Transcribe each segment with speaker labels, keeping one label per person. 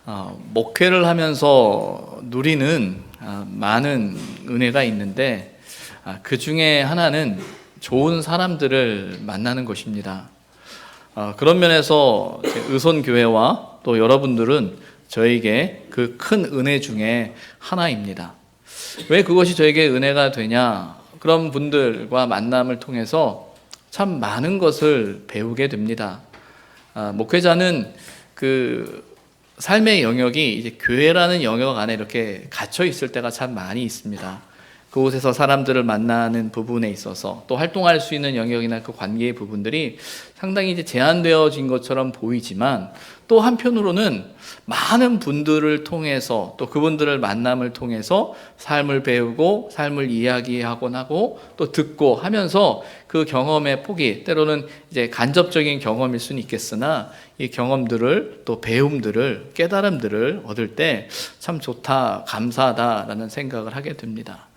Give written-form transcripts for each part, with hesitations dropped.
Speaker 1: 목회를 하면서 누리는 많은 은혜가 있는데 그 중에 하나는 좋은 사람들을 만나는 것입니다. 그런 면에서 의손교회와 또 여러분들은 저에게 그 큰 은혜 중에 하나입니다. 왜 그것이 저에게 은혜가 되냐? 그런 분들과 만남을 통해서 참 많은 것을 배우게 됩니다. 목회자는 그 삶의 영역이 이제 교회라는 영역 안에 이렇게 갇혀 있을 때가 참 많이 있습니다. 그곳에서 사람들을 만나는 부분에 있어서 또 활동할 수 있는 영역이나 그 관계의 부분들이 상당히 이제 제한되어진 것처럼 보이지만 또 한편으로는 많은 분들을 통해서 또 그분들을 만남을 통해서 삶을 배우고 삶을 이야기하곤 하고 또 듣고 하면서 그 경험의 폭이 때로는 이제 간접적인 경험일 수는 있겠으나 이 경험들을 또 배움들을 깨달음들을 얻을 때 참 좋다, 감사하다라는 생각을 하게 됩니다.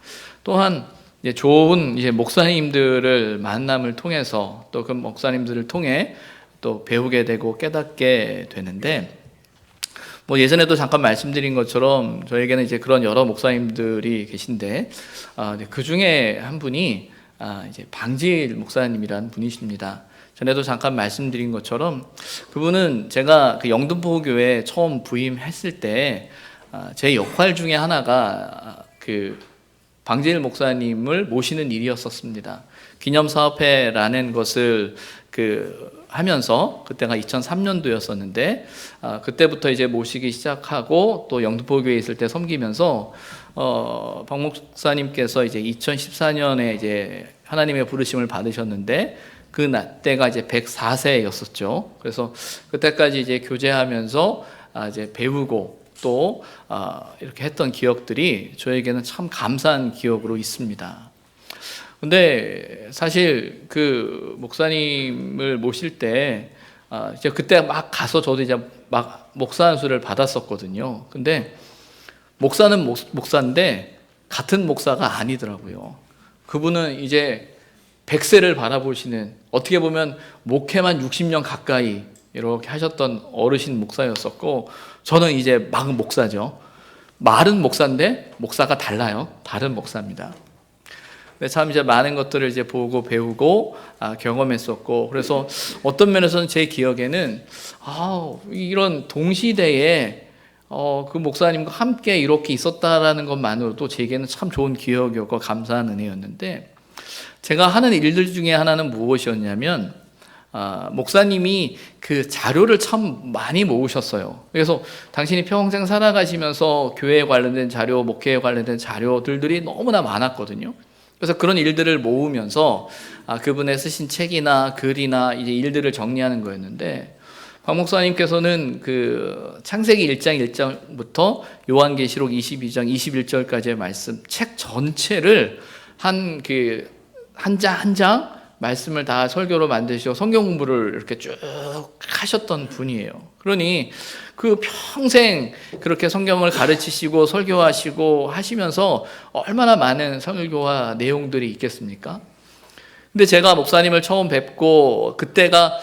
Speaker 1: 또한 이제 좋은 이제 목사님들을 만남을 통해서 또 그 목사님들을 통해 또 배우게 되고 깨닫게 되는데 예전에도 잠깐 말씀드린 것처럼 저에게는 이제 그런 여러 목사님들이 계신데 그 중에 한 분이 이제 방질 목사님이라는 분이십니다. 전에도 잠깐 말씀드린 것처럼 그분은 제가 그 영등포교회 처음 부임했을 때 제 역할 중에 하나가 그 방질 목사님을 모시는 일이었었습니다. 기념사업회라는 것을 하면서 그때가 2003년도였었는데 그때부터 이제 모시기 시작하고 또 영등포교회에 있을 때 섬기면서 박 목사님께서 이제 2014년에 이제 하나님의 부르심을 받으셨는데 그 때가 이제 104세였었죠. 그래서 그때까지 이제 교제하면서 이제 배우고 또 이렇게 했던 기억들이 저에게는 참 감사한 기억으로 있습니다. 근데 사실 그 목사님을 모실 때 이제 그때 막 가서 저도 이제 막 목사 안수를 받았었거든요. 근데 목사는 목사인데 같은 목사가 아니더라고요. 그분은 이제 100세를 바라보시는, 어떻게 보면 목회만 60년 가까이 이렇게 하셨던 어르신 목사였었고, 저는 이제 막 목사죠. 말은 목사인데 목사가 달라요. 다른 목사입니다. 근데 참 이제 많은 것들을 이제 보고 배우고 경험했었고, 그래서 어떤 면에서는 제 기억에는 이런 동시대에 그 목사님과 함께 이렇게 있었다라는 것만으로도 제게는 참 좋은 기억이었고 감사한 은혜였는데, 제가 하는 일들 중에 하나는 무엇이었냐면 목사님이 그 자료를 참 많이 모으셨어요. 그래서 당신이 평생 살아가시면서 교회에 관련된 자료, 목회에 관련된 자료들이 너무나 많았거든요. 그래서 그런 일들을 모으면서 그분의 쓰신 책이나 글이나 이제 일들을 정리하는 거였는데, 박 목사님께서는 그 창세기 1장 1절부터 요한계시록 22장 21절까지의 말씀 책 전체를 한 장 말씀을 다 설교로 만드시고 성경 공부를 이렇게 쭉 하셨던 분이에요. 그러니 그 평생 그렇게 성경을 가르치시고 설교하시고 하시면서 얼마나 많은 설교와 내용들이 있겠습니까? 근데 제가 목사님을 처음 뵙고 그때가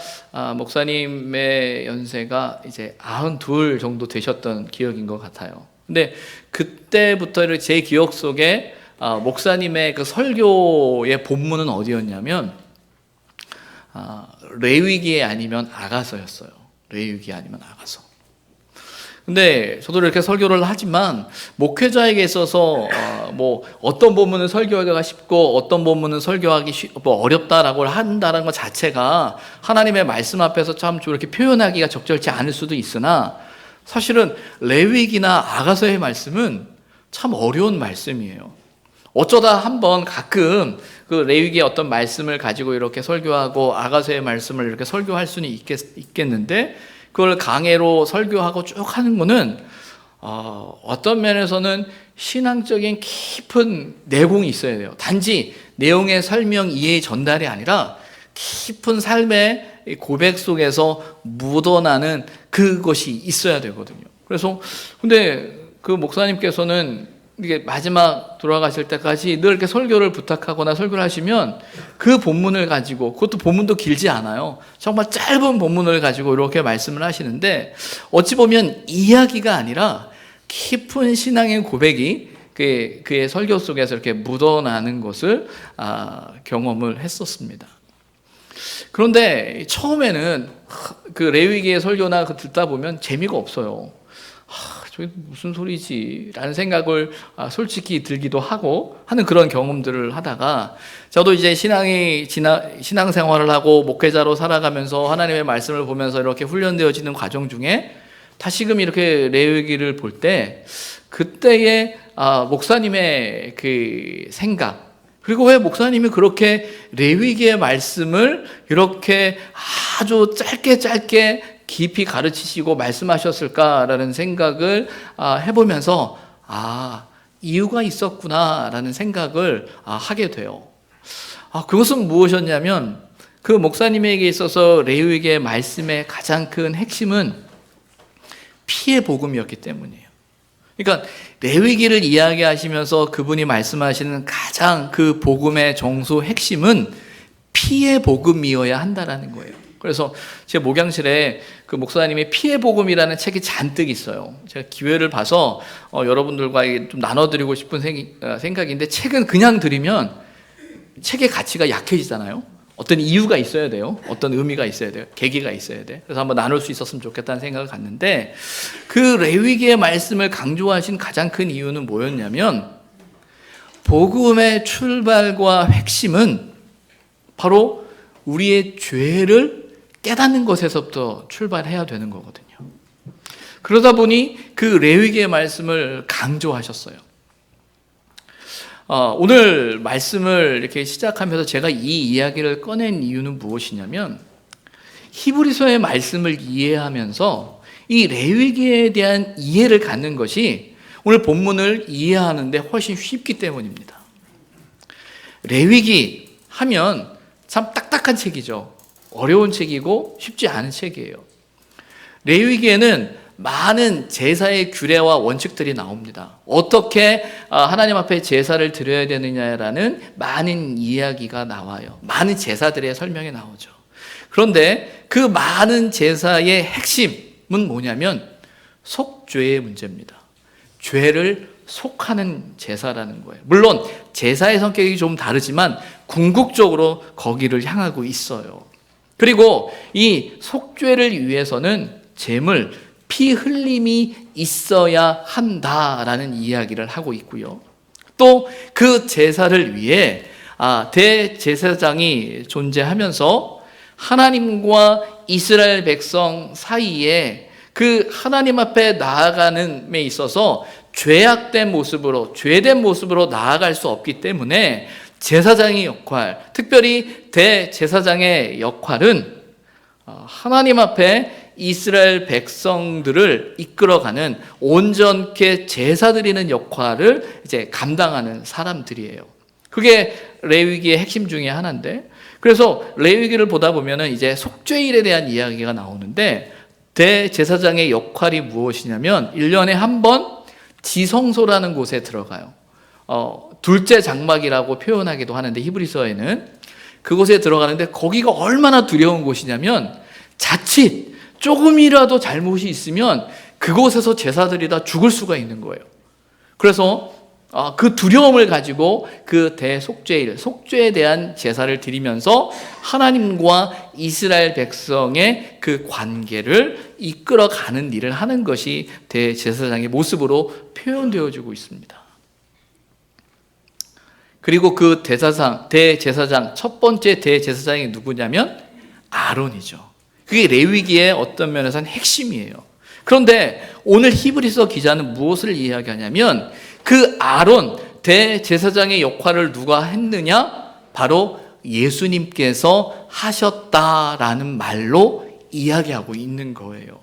Speaker 1: 목사님의 연세가 이제 92 정도 되셨던 기억인 것 같아요. 근데 그때부터 제 기억 속에 목사님의 그 설교의 본문은 어디였냐면 레위기 아니면 아가서였어요. 레위기 아니면 아가서. 근데 저도 이렇게 설교를 하지만 목회자에게 있어서 어떤 본문은 설교하기가 쉽고 어떤 본문은 설교하기 어렵다라고 한다는 것 자체가 하나님의 말씀 앞에서 참 이렇게 표현하기가 적절치 않을 수도 있으나, 사실은 레위기나 아가서의 말씀은 참 어려운 말씀이에요. 어쩌다 한번 가끔 그 레위기의 어떤 말씀을 가지고 이렇게 설교하고 아가서의 말씀을 이렇게 설교할 수는 있겠는데, 그걸 강해로 설교하고 쭉 하는 거는 어떤 면에서는 신앙적인 깊은 내공이 있어야 돼요. 단지 내용의 설명, 이해의 전달이 아니라 깊은 삶의 고백 속에서 묻어나는 그것이 있어야 되거든요. 그래서 근데 그 목사님께서는 이게 마지막 돌아가실 때까지 늘 이렇게 설교를 부탁하거나 설교를 하시면 그 본문을 가지고, 그것도 본문도 길지 않아요. 정말 짧은 본문을 가지고 이렇게 말씀을 하시는데, 어찌 보면 이야기가 아니라 깊은 신앙의 고백이 그의 설교 속에서 이렇게 묻어나는 것을 경험을 했었습니다. 그런데 처음에는 그 레위기의 설교나 듣다 보면 재미가 없어요. 저게 무슨 소리지? 라는 생각을 솔직히 들기도 하고 하는 그런 경험들을 하다가, 저도 이제 신앙생활을 하고 목회자로 살아가면서 하나님의 말씀을 보면서 이렇게 훈련되어지는 과정 중에 다시금 이렇게 레위기를 볼 때 그때의 목사님의 그 생각, 그리고 왜 목사님이 그렇게 레위기의 말씀을 이렇게 아주 짧게 깊이 가르치시고 말씀하셨을까라는 생각을 해보면서 이유가 있었구나라는 생각을 하게 돼요. 그것은 무엇이었냐면, 그 목사님에게 있어서 레위기의 말씀의 가장 큰 핵심은 피의 복음이었기 때문이에요. 그러니까 레위기를 이야기하시면서 그분이 말씀하시는 가장 그 복음의 정수 핵심은 피의 복음이어야 한다라는 거예요. 그래서 제 목양실에 그 목사님의 피의 복음이라는 책이 잔뜩 있어요. 제가 기회를 봐서 여러분들과 좀 나눠드리고 싶은 생각인데, 책은 그냥 드리면 책의 가치가 약해지잖아요. 어떤 이유가 있어야 돼요. 어떤 의미가 있어야 돼요. 계기가 있어야 돼. 그래서 한번 나눌 수 있었으면 좋겠다는 생각을 갖는데, 그 레위기의 말씀을 강조하신 가장 큰 이유는 뭐였냐면, 복음의 출발과 핵심은 바로 우리의 죄를 깨닫는 것에서부터 출발해야 되는 거거든요. 그러다 보니 그 레위기의 말씀을 강조하셨어요. 오늘 말씀을 이렇게 시작하면서 제가 이 이야기를 꺼낸 이유는 무엇이냐면, 히브리서의 말씀을 이해하면서 이 레위기에 대한 이해를 갖는 것이 오늘 본문을 이해하는데 훨씬 쉽기 때문입니다. 레위기 하면 참 딱딱한 책이죠. 어려운 책이고 쉽지 않은 책이에요. 레위기에는 많은 제사의 규례와 원칙들이 나옵니다. 어떻게 하나님 앞에 제사를 드려야 되느냐라는 많은 이야기가 나와요. 많은 제사들의 설명이 나오죠. 그런데 그 많은 제사의 핵심은 뭐냐면 속죄의 문제입니다. 죄를 속하는 제사라는 거예요. 물론 제사의 성격이 좀 다르지만 궁극적으로 거기를 향하고 있어요. 그리고 이 속죄를 위해서는 제물, 피 흘림이 있어야 한다라는 이야기를 하고 있고요. 또 그 제사를 위해 대제사장이 존재하면서 하나님과 이스라엘 백성 사이에 그 하나님 앞에 나아가는 데 있어서 죄악된 모습으로, 죄된 모습으로 나아갈 수 없기 때문에 제사장의 역할, 특별히 대제사장의 역할은 하나님 앞에 이스라엘 백성들을 이끌어가는, 온전케 제사 드리는 역할을 이제 감당하는 사람들이에요. 그게 레위기의 핵심 중에 하나인데, 그래서 레위기를 보다 보면은 이제 속죄일에 대한 이야기가 나오는데, 대제사장의 역할이 무엇이냐면 1년에 한 번 지성소라는 곳에 들어가요. 둘째 장막이라고 표현하기도 하는데, 히브리서에는 그곳에 들어가는데, 거기가 얼마나 두려운 곳이냐면 자칫 조금이라도 잘못이 있으면 그곳에서 제사들이 다 죽을 수가 있는 거예요. 그래서 그 두려움을 가지고 그 대속죄일, 속죄에 대한 제사를 드리면서 하나님과 이스라엘 백성의 그 관계를 이끌어가는 일을 하는 것이 대제사장의 모습으로 표현되어지고 있습니다. 그리고 그 대제사장, 첫 번째 대제사장이 누구냐면 아론이죠. 그게 레위기의 어떤 면에서는 핵심이에요. 그런데 오늘 히브리서 기자는 무엇을 이야기하냐면, 그 아론 대제사장의 역할을 누가 했느냐? 바로 예수님께서 하셨다라는 말로 이야기하고 있는 거예요.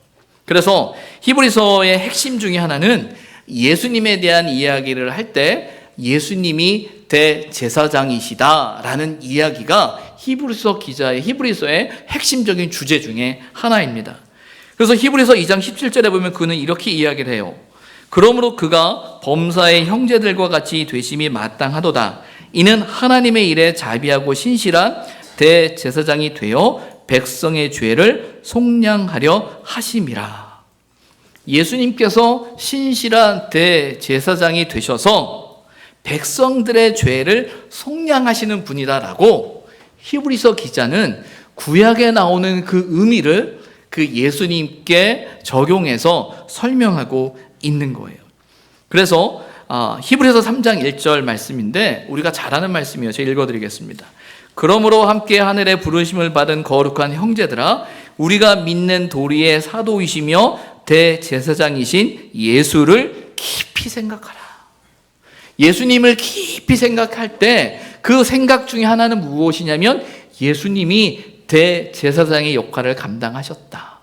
Speaker 1: 그래서 히브리서의 핵심 중에 하나는 예수님에 대한 이야기를 할 때 예수님이 대제사장이시다라는 이야기가 히브리서 기자의 히브리서의 핵심적인 주제 중에 하나입니다. 그래서 히브리서 2장 17절에 보면 그는 이렇게 이야기를 해요. 그러므로 그가 범사의 형제들과 같이 되심이 마땅하도다. 이는 하나님의 일에 자비하고 신실한 대제사장이 되어 백성의 죄를 속량하려 하심이라. 예수님께서 신실한 대제사장이 되셔서 백성들의 죄를 속량하시는 분이다라고 히브리서 기자는 구약에 나오는 그 의미를 그 예수님께 적용해서 설명하고 있는 거예요. 그래서 히브리서 3장 1절 말씀인데 우리가 잘 아는 말씀이에요. 제가 읽어드리겠습니다. 그러므로 함께 하늘에 부르심을 받은 거룩한 형제들아, 우리가 믿는 도리의 사도이시며 대제사장이신 예수를 깊이 생각하라. 예수님을 깊이 생각할 때 그 생각 중에 하나는 무엇이냐면 예수님이 대제사장의 역할을 감당하셨다.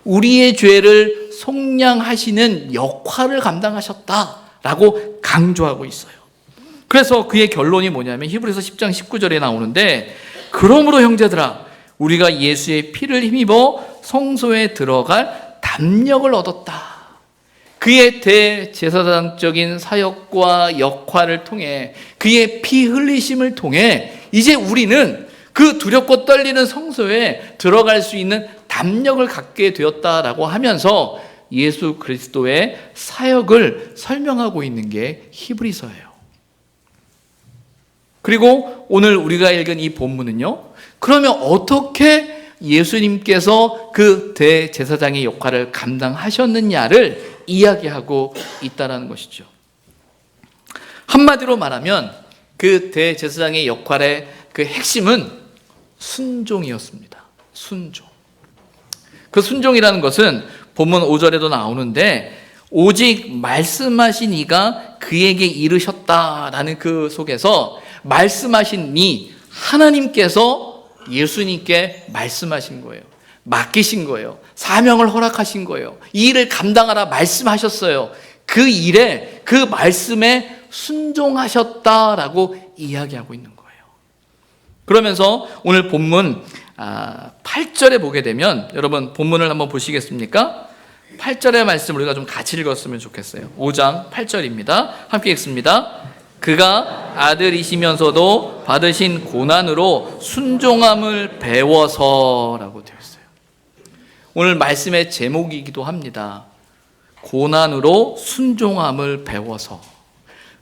Speaker 1: 우리의 죄를 속량하시는 역할을 감당하셨다라고 강조하고 있어요. 그래서 그의 결론이 뭐냐면 히브리서 10장 19절에 나오는데, 그러므로 형제들아, 우리가 예수의 피를 힘입어 성소에 들어갈 담력을 얻었다. 그의 대제사장적인 사역과 역할을 통해, 그의 피 흘리심을 통해 이제 우리는 그 두렵고 떨리는 성소에 들어갈 수 있는 담력을 갖게 되었다라고 하면서 예수 그리스도의 사역을 설명하고 있는 게 히브리서예요. 그리고 오늘 우리가 읽은 이 본문은요, 그러면 어떻게 예수님께서 그 대제사장의 역할을 감당하셨느냐를 이야기하고 있다는 것이죠. 한마디로 말하면 그 대제사장의 역할의 그 핵심은 순종이었습니다. 순종. 그 순종이라는 것은 본문 5절에도 나오는데, 오직 말씀하신 이가 그에게 이르셨다라는 그 속에서 말씀하신 이 하나님께서 예수님께 말씀하신 거예요. 맡기신 거예요. 사명을 허락하신 거예요. 이 일을 감당하라 말씀하셨어요. 그 일에, 그 말씀에 순종하셨다라고 이야기하고 있는 거예요. 그러면서 오늘 본문 8절에 보게 되면, 여러분 본문을 한번 보시겠습니까? 8절의 말씀 우리가 좀 같이 읽었으면 좋겠어요. 5장 8절입니다. 함께 읽습니다. 그가 아들이시면서도 받으신 고난으로 순종함을 배워서라고 되어 있어요. 오늘 말씀의 제목이기도 합니다. 고난으로 순종함을 배워서.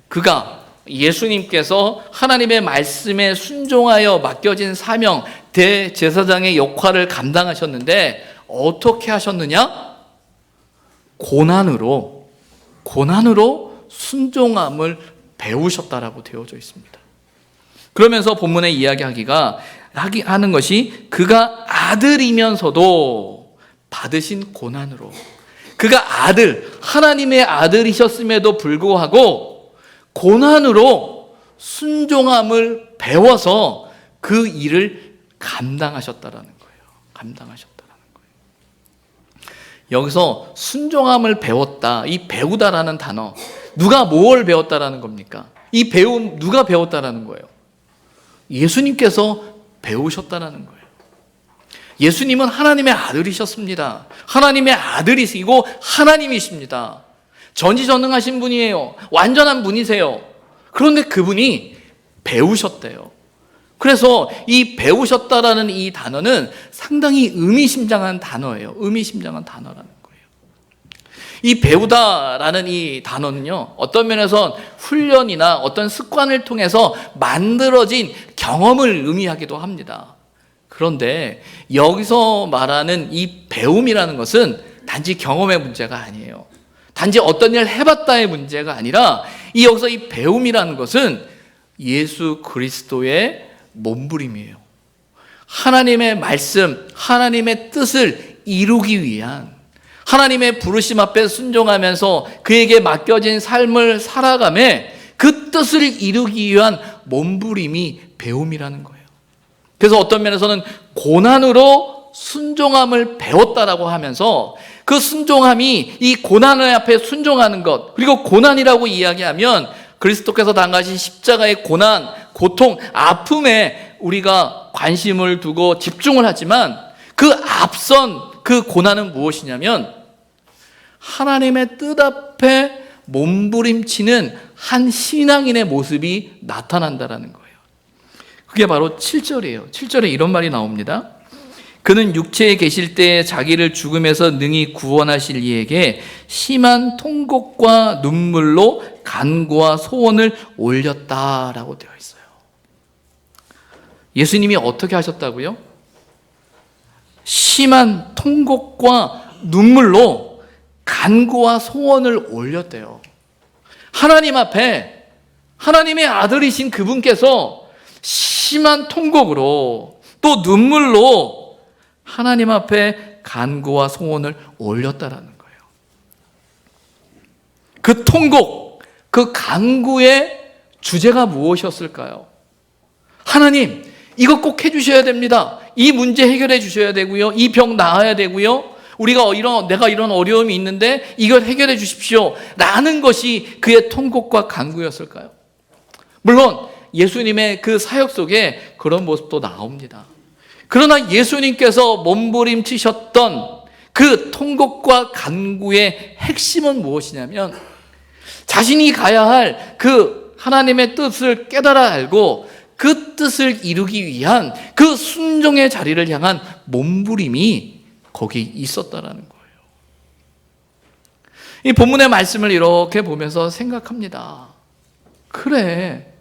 Speaker 1: 그가, 예수님께서 하나님의 말씀에 순종하여 맡겨진 사명, 대제사장의 역할을 감당하셨는데 어떻게 하셨느냐? 고난으로 순종함을 배우셨다라고 되어져 있습니다. 그러면서 본문에 이야기하기가 하는 것이 그가 아들이면서도 받으신 고난으로, 그가 아들, 하나님의 아들이셨음에도 불구하고 고난으로 순종함을 배워서 그 일을 감당하셨다라는 거예요. 감당하셨다라는 거예요. 여기서 순종함을 배웠다, 이 배우다라는 단어, 누가 뭘 배웠다라는 겁니까? 이 배움 누가 배웠다라는 거예요? 예수님께서 배우셨다라는 거예요. 예수님은 하나님의 아들이셨습니다. 하나님의 아들이시고 하나님이십니다. 전지전능하신 분이에요. 완전한 분이세요. 그런데 그분이 배우셨대요. 그래서 이 배우셨다라는 이 단어는 상당히 의미심장한 단어예요. 의미심장한 단어라는 거예요. 이 배우다라는 이 단어는요, 어떤 면에서 훈련이나 어떤 습관을 통해서 만들어진 경험을 의미하기도 합니다. 그런데 여기서 말하는 이 배움이라는 것은 단지 경험의 문제가 아니에요. 단지 어떤 일을 해봤다의 문제가 아니라, 이 여기서 이 배움이라는 것은 예수 그리스도의 몸부림이에요. 하나님의 말씀, 하나님의 뜻을 이루기 위한, 하나님의 부르심 앞에 순종하면서 그에게 맡겨진 삶을 살아가며 그 뜻을 이루기 위한 몸부림이 배움이라는 거예요. 그래서 어떤 면에서는 고난으로 순종함을 배웠다라고 하면서, 그 순종함이 이 고난의 앞에 순종하는 것, 그리고 고난이라고 이야기하면 그리스도께서 당하신 십자가의 고난, 고통, 아픔에 우리가 관심을 두고 집중을 하지만, 그 앞선 그 고난은 무엇이냐면 하나님의 뜻 앞에 몸부림치는 한 신앙인의 모습이 나타난다라는 거예요. 그게 바로 7절이에요. 7절에 이런 말이 나옵니다. 그는 육체에 계실 때 자기를 죽음에서 능히 구원하실 이에게 심한 통곡과 눈물로 간구와 소원을 올렸다라고 되어 있어요. 예수님이 어떻게 하셨다고요? 심한 통곡과 눈물로 간구와 소원을 올렸대요. 하나님 앞에 하나님의 아들이신 그분께서 심한 통곡으로 또 눈물로 하나님 앞에 간구와 소원을 올렸다라는 거예요. 그 통곡, 그 간구의 주제가 무엇이었을까요? 하나님, 이거 꼭 해주셔야 됩니다. 이 문제 해결해 주셔야 되고요. 이 병 나아야 되고요. 내가 이런 어려움이 있는데 이걸 해결해 주십시오. 라는 것이 그의 통곡과 간구였을까요? 물론 예수님의 그 사역 속에 그런 모습도 나옵니다. 그러나 예수님께서 몸부림치셨던 그 통곡과 간구의 핵심은 무엇이냐면 자신이 가야 할 그 하나님의 뜻을 깨달아 알고 그 뜻을 이루기 위한 그 순종의 자리를 향한 몸부림이 거기 있었다라는 거예요. 이 본문의 말씀을 이렇게 보면서 생각합니다. 그래,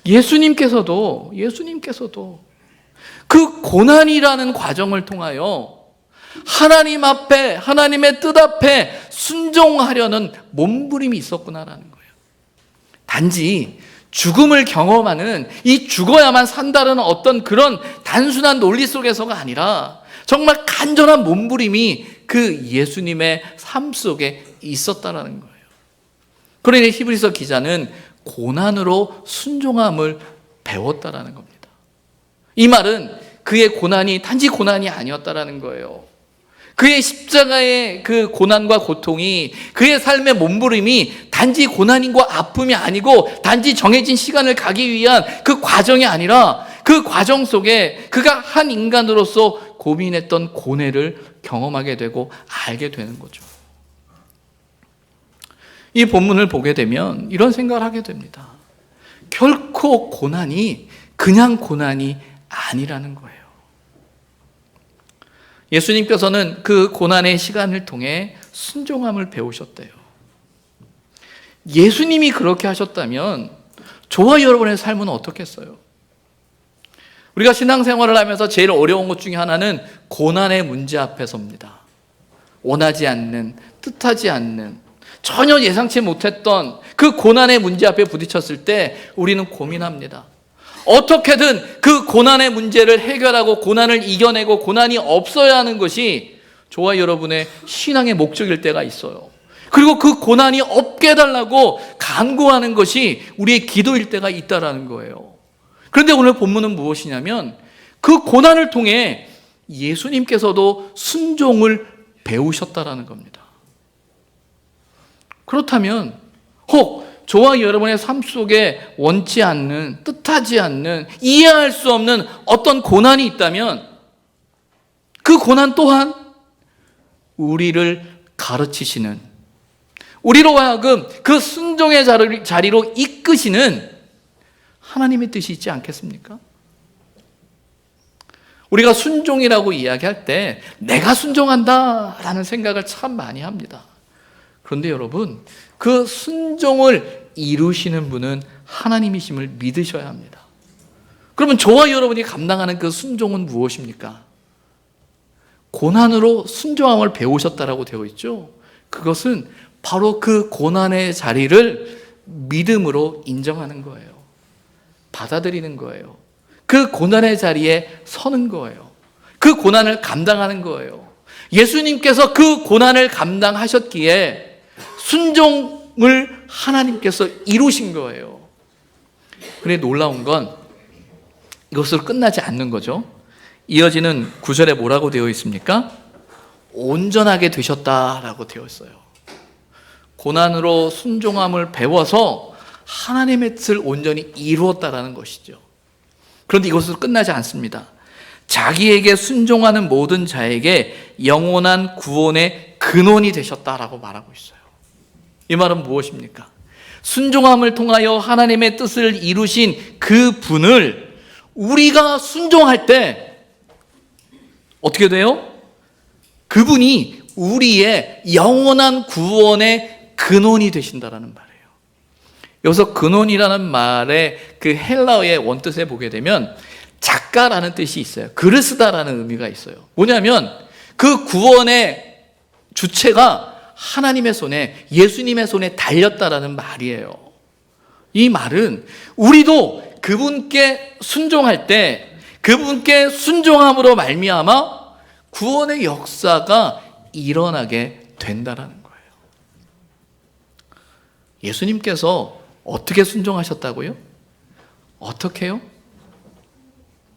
Speaker 1: 예수님께서도 그 고난이라는 과정을 통하여 하나님 앞에, 하나님의 뜻 앞에 순종하려는 몸부림이 있었구나라는 거예요. 단지 죽음을 경험하는, 이 죽어야만 산다는 어떤 그런 단순한 논리 속에서가 아니라 정말 간절한 몸부림이 그 예수님의 삶 속에 있었다라는 거예요. 그러니 히브리서 기자는 고난으로 순종함을 배웠다라는 겁니다. 이 말은 그의 고난이 단지 고난이 아니었다라는 거예요. 그의 십자가의 그 고난과 고통이, 그의 삶의 몸부림이 단지 고난과 아픔이 아니고 단지 정해진 시간을 가기 위한 그 과정이 아니라 그 과정 속에 그가 한 인간으로서 고민했던 고뇌를 경험하게 되고 알게 되는 거죠. 이 본문을 보게 되면 이런 생각을 하게 됩니다. 결코 고난이 그냥 고난이 아니라는 거예요. 예수님께서는 그 고난의 시간을 통해 순종함을 배우셨대요. 예수님이 그렇게 하셨다면 저와 여러분의 삶은 어떻겠어요? 우리가 신앙생활을 하면서 제일 어려운 것 중에 하나는 고난의 문제 앞에 섭니다. 원하지 않는, 뜻하지 않는, 전혀 예상치 못했던 그 고난의 문제 앞에 부딪혔을 때 우리는 고민합니다. 어떻게든 그 고난의 문제를 해결하고 고난을 이겨내고 고난이 없어야 하는 것이 저와 여러분의 신앙의 목적일 때가 있어요. 그리고 그 고난이 없게 해달라고 간구하는 것이 우리의 기도일 때가 있다라는 거예요. 그런데 오늘 본문은 무엇이냐면 그 고난을 통해 예수님께서도 순종을 배우셨다라는 겁니다. 그렇다면 혹 저와 여러분의 삶 속에 원치 않는, 뜻하지 않는, 이해할 수 없는 어떤 고난이 있다면 그 고난 또한 우리를 가르치시는, 우리로 하여금 그 순종의 자리로 이끄시는 하나님의 뜻이 있지 않겠습니까? 우리가 순종이라고 이야기할 때 내가 순종한다라는 생각을 참 많이 합니다. 그런데 여러분, 그 순종을 이루시는 분은 하나님이심을 믿으셔야 합니다. 그러면 저와 여러분이 감당하는 그 순종은 무엇입니까? 고난으로 순종함을 배우셨다라고 되어 있죠. 그것은 바로 그 고난의 자리를 믿음으로 인정하는 거예요. 받아들이는 거예요. 그 고난의 자리에 서는 거예요. 그 고난을 감당하는 거예요. 예수님께서 그 고난을 감당하셨기에 순종을 하나님께서 이루신 거예요. 그런데 놀라운 건 이것으로 끝나지 않는 거죠. 이어지는 9절에 뭐라고 되어 있습니까? 온전하게 되셨다라고 되어 있어요. 고난으로 순종함을 배워서 하나님의 뜻을 온전히 이루었다라는 것이죠. 그런데 이것으로 끝나지 않습니다. 자기에게 순종하는 모든 자에게 영원한 구원의 근원이 되셨다라고 말하고 있어요. 이 말은 무엇입니까? 순종함을 통하여 하나님의 뜻을 이루신 그 분을 우리가 순종할 때 어떻게 돼요? 그분이 우리의 영원한 구원의 근원이 되신다라는 말이에요. 여기서 근원이라는 말의 그 헬라어의 원뜻에 보게 되면 작가라는 뜻이 있어요. 글을 쓰다라는 의미가 있어요. 뭐냐면 그 구원의 주체가 하나님의 손에, 예수님의 손에 달렸다라는 말이에요. 이 말은 우리도 그분께 순종할 때 그분께 순종함으로 말미암아 구원의 역사가 일어나게 된다라는 거예요. 예수님께서 어떻게 순종하셨다고요? 어떻게요?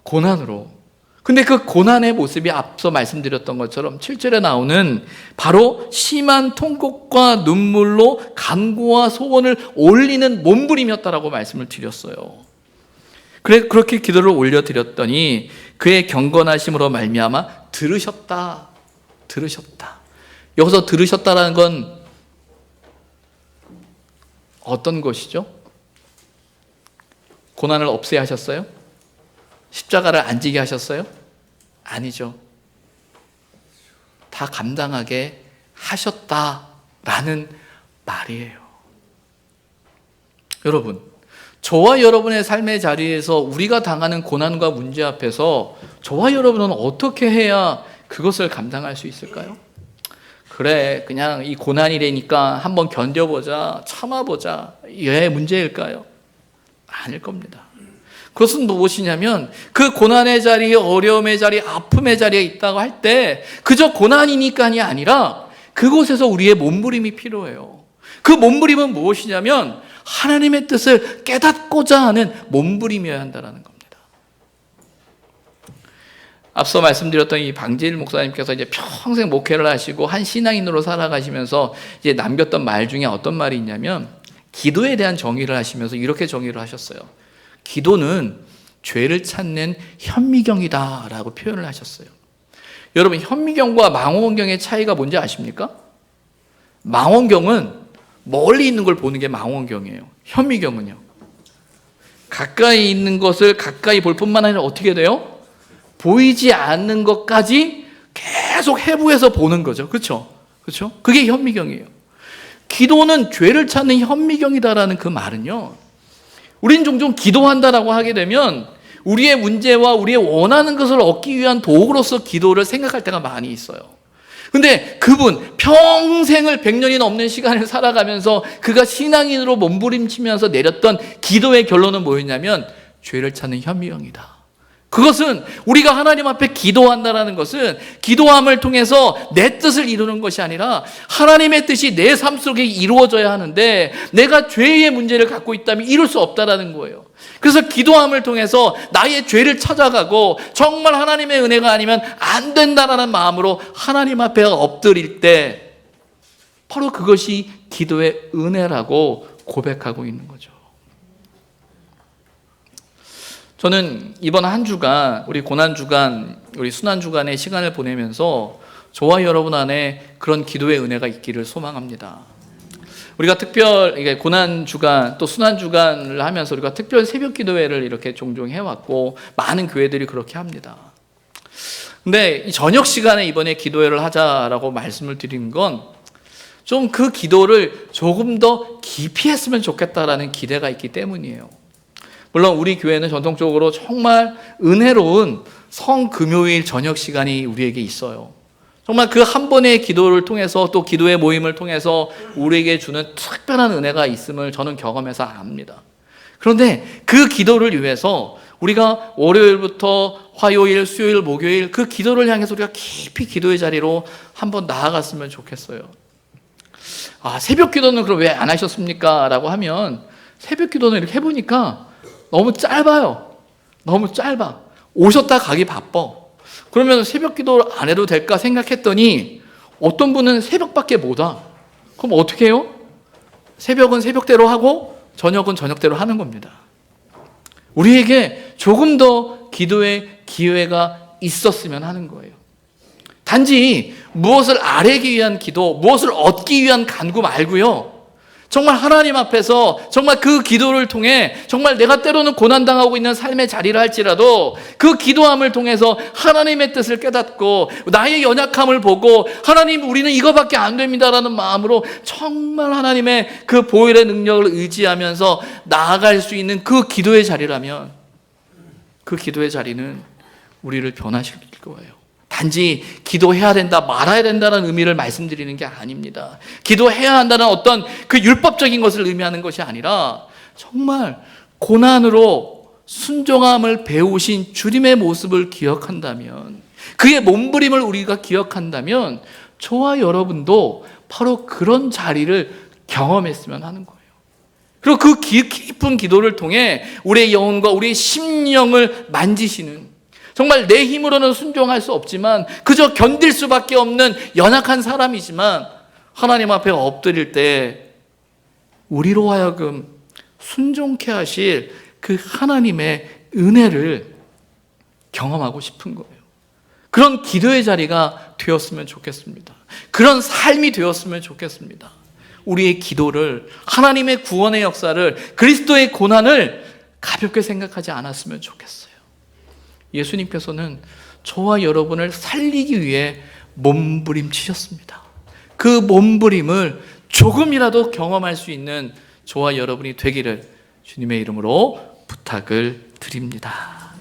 Speaker 1: 고난으로. 근데 그 고난의 모습이 앞서 말씀드렸던 것처럼 7절에 나오는 바로 심한 통곡과 눈물로 간구와 소원을 올리는 몸부림이었다라고 말씀을 드렸어요. 그렇게 기도를 올려드렸더니 그의 경건하심으로 말미암아 들으셨다. 여기서 들으셨다라는 건 어떤 것이죠? 고난을 없애야 하셨어요? 십자가를 안 지게 하셨어요? 아니죠. 다 감당하게 하셨다라는 말이에요. 여러분, 저와 여러분의 삶의 자리에서 우리가 당하는 고난과 문제 앞에서 저와 여러분은 어떻게 해야 그것을 감당할 수 있을까요? 그래, 그냥 이 고난이라니까 한번 견뎌보자, 참아보자, 이게 문제일까요? 아닐 겁니다. 그것은 무엇이냐면 그 고난의 자리, 어려움의 자리, 아픔의 자리에 있다고 할 때 그저 고난이니까이 아니라 그곳에서 우리의 몸부림이 필요해요. 그 몸부림은 무엇이냐면 하나님의 뜻을 깨닫고자 하는 몸부림이어야 한다는 겁니다. 앞서 말씀드렸던 이 방지일 목사님께서 이제 평생 목회를 하시고 한 신앙인으로 살아가시면서 이제 남겼던 말 중에 어떤 말이 있냐면 기도에 대한 정의를 하시면서 이렇게 정의를 하셨어요. 기도는 죄를 찾는 현미경이다라고 표현을 하셨어요. 여러분, 현미경과 망원경의 차이가 뭔지 아십니까? 망원경은 멀리 있는 걸 보는 게 망원경이에요. 현미경은요, 가까이 있는 것을 가까이 볼 뿐만 아니라 어떻게 돼요? 보이지 않는 것까지 계속 해부해서 보는 거죠. 그렇죠? 그게 현미경이에요. 기도는 죄를 찾는 현미경이다라는 그 말은요, 우린 종종 기도한다라고 하게 되면 우리의 문제와 우리의 원하는 것을 얻기 위한 도구로서 기도를 생각할 때가 많이 있어요. 근데 그분 평생을 100년이 넘는 시간을 살아가면서 그가 신앙인으로 몸부림치면서 내렸던 기도의 결론은 뭐였냐면 죄를 찾는 현미경이다. 그것은 우리가 하나님 앞에 기도한다는 것은 기도함을 통해서 내 뜻을 이루는 것이 아니라 하나님의 뜻이 내 삶 속에 이루어져야 하는데 내가 죄의 문제를 갖고 있다면 이룰 수 없다는 거예요. 그래서 기도함을 통해서 나의 죄를 찾아가고 정말 하나님의 은혜가 아니면 안 된다라는 마음으로 하나님 앞에 엎드릴 때 바로 그것이 기도의 은혜라고 고백하고 있는 거죠. 저는 이번 한 주간, 우리 고난주간, 우리 순환주간의 시간을 보내면서 저와 여러분 안에 그런 기도의 은혜가 있기를 소망합니다. 우리가 고난주간 또 순환주간을 하면서 우리가 특별 새벽 기도회를 이렇게 종종 해왔고 많은 교회들이 그렇게 합니다. 근데 이 저녁 시간에 이번에 기도회를 하자라고 말씀을 드린 건 좀 그 기도를 조금 더 깊이 했으면 좋겠다라는 기대가 있기 때문이에요. 물론 우리 교회는 전통적으로 정말 은혜로운 성금요일 저녁 시간이 우리에게 있어요. 정말 그 한 번의 기도를 통해서 또 기도의 모임을 통해서 우리에게 주는 특별한 은혜가 있음을 저는 경험해서 압니다. 그런데 그 기도를 위해서 우리가 월요일부터 화요일, 수요일, 목요일 그 기도를 향해서 우리가 깊이 기도의 자리로 한번 나아갔으면 좋겠어요. 새벽 기도는 그럼 왜 안 하셨습니까? 라고 하면 새벽 기도는 이렇게 해보니까 너무 짧아요. 너무 짧아. 오셨다 가기 바빠. 그러면 새벽 기도 안 해도 될까 생각했더니 어떤 분은 새벽밖에 못 와. 그럼 어떻게 해요? 새벽은 새벽대로 하고 저녁은 저녁대로 하는 겁니다. 우리에게 조금 더 기도의 기회가 있었으면 하는 거예요. 단지 무엇을 아뢰기 위한 기도, 무엇을 얻기 위한 간구 말고요. 정말 하나님 앞에서 정말 그 기도를 통해 정말 내가 때로는 고난당하고 있는 삶의 자리를 할지라도 그 기도함을 통해서 하나님의 뜻을 깨닫고 나의 연약함을 보고 하나님 우리는 이거밖에 안 됩니다라는 마음으로 정말 하나님의 그 보혈의 능력을 의지하면서 나아갈 수 있는 그 기도의 자리라면 그 기도의 자리는 우리를 변화시킬 거예요. 단지 기도해야 된다, 말아야 된다는 의미를 말씀드리는 게 아닙니다. 기도해야 한다는 어떤 그 율법적인 것을 의미하는 것이 아니라 정말 고난으로 순종함을 배우신 주님의 모습을 기억한다면, 그의 몸부림을 우리가 기억한다면 저와 여러분도 바로 그런 자리를 경험했으면 하는 거예요. 그리고 그 깊은 기도를 통해 우리의 영혼과 우리의 심령을 만지시는, 정말 내 힘으로는 순종할 수 없지만 그저 견딜 수밖에 없는 연약한 사람이지만 하나님 앞에 엎드릴 때 우리로 하여금 순종케 하실 그 하나님의 은혜를 경험하고 싶은 거예요. 그런 기도의 자리가 되었으면 좋겠습니다. 그런 삶이 되었으면 좋겠습니다. 우리의 기도를, 하나님의 구원의 역사를, 그리스도의 고난을 가볍게 생각하지 않았으면 좋겠어요. 예수님께서는 저와 여러분을 살리기 위해 몸부림치셨습니다. 그 몸부림을 조금이라도 경험할 수 있는 저와 여러분이 되기를 주님의 이름으로 부탁을 드립니다.